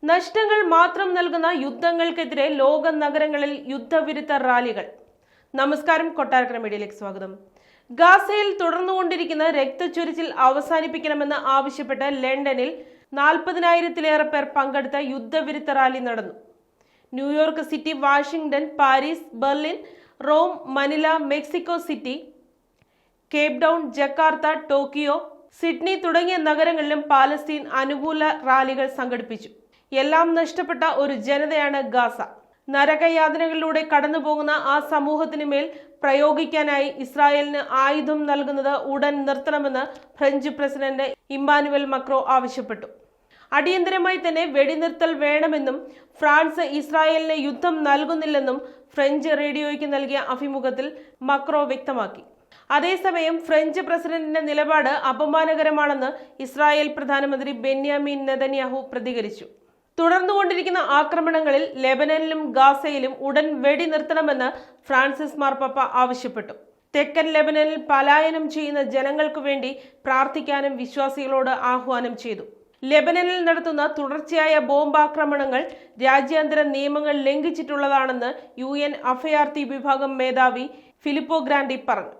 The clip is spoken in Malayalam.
നഷ്ടങ്ങൾ മാത്രം നൽകുന്ന യുദ്ധങ്ങൾക്കെതിരെ ലോക നഗരങ്ങളിൽ യുദ്ധവിരുദ്ധ റാലികൾ. നമസ്കാരം, കൊട്ടാരക്കര മീഡിയയിലേക്ക് സ്വാഗതം. ഗാസയിൽ തുടർന്നുകൊണ്ടിരിക്കുന്ന രക്തച്ചൊരിച്ചിൽ അവസാനിപ്പിക്കണമെന്ന് ആവശ്യപ്പെട്ട് ലണ്ടനിൽ 40,000-ലേറെ പേർ പങ്കെടുത്ത യുദ്ധവിരുദ്ധ റാലി നടന്നു. New York City, Washington, Paris, Berlin, Rome, Manila, Mexico City, Cape Town, Jakarta, Tokyo, Sydney തുടങ്ങിയ നഗരങ്ങളിലും പാലസ്തീൻ അനുകൂല റാലികൾ സംഘടിപ്പിച്ചു. എല്ലാം നഷ്ടപ്പെട്ട ഒരു ജനതയാണ് ഗാസ. നരകയാതനകളിലൂടെ കടന്നുപോകുന്ന ആ സമൂഹത്തിന് മേൽ പ്രയോഗിക്കാനായി ഇസ്രായേലിന് ആയുധം നൽകുന്നത് ഉടൻ നിർത്തണമെന്ന് ഫ്രഞ്ച് പ്രസിഡന്റ് ഇമ്മാനുവൽ മക്രോ ആവശ്യപ്പെട്ടു. അടിയന്തരമായി തന്നെ വെടിനിർത്തൽ വേണമെന്നും ഫ്രാൻസ് ഇസ്രായേലിന് യുദ്ധം നൽകുന്നില്ലെന്നും ഫ്രഞ്ച് റേഡിയോയ്ക്ക് നൽകിയ അഭിമുഖത്തിൽ മക്രോ വ്യക്തമാക്കി. അതേസമയം ഫ്രഞ്ച് പ്രസിഡന്റിന്റെ നിലപാട് അപമാനകരമാണെന്ന് ഇസ്രായേൽ പ്രധാനമന്ത്രി ബെന്യാമിൻ നെതന്യാഹു പ്രതികരിച്ചു. തുടർന്നുകൊണ്ടിരിക്കുന്ന ആക്രമണങ്ങളിൽ ലെബനനിലും ഗാസയിലും ഉടൻ വെടിനിർത്തണമെന്ന് ഫ്രാൻസിസ് മാർപ്പാപ്പ ആവശ്യപ്പെട്ടു. തെക്കൻ ലെബനനിൽ പലായനം ചെയ്യുന്ന ജനങ്ങൾക്കു വേണ്ടി പ്രാർത്ഥിക്കാനും വിശ്വാസികളോട് ആഹ്വാനം ചെയ്തു. ലെബനനിൽ നടത്തുന്ന തുടർച്ചയായ ബോംബാക്രമണങ്ങൾ രാജ്യാന്തര നിയമങ്ങൾ ലംഘിച്ചിട്ടുള്ളതാണെന്ന് UN അഭയാർത്ഥി വിഭാഗം മേധാവി ഫിലിപ്പോ ഗ്രാൻഡി പറഞ്ഞു.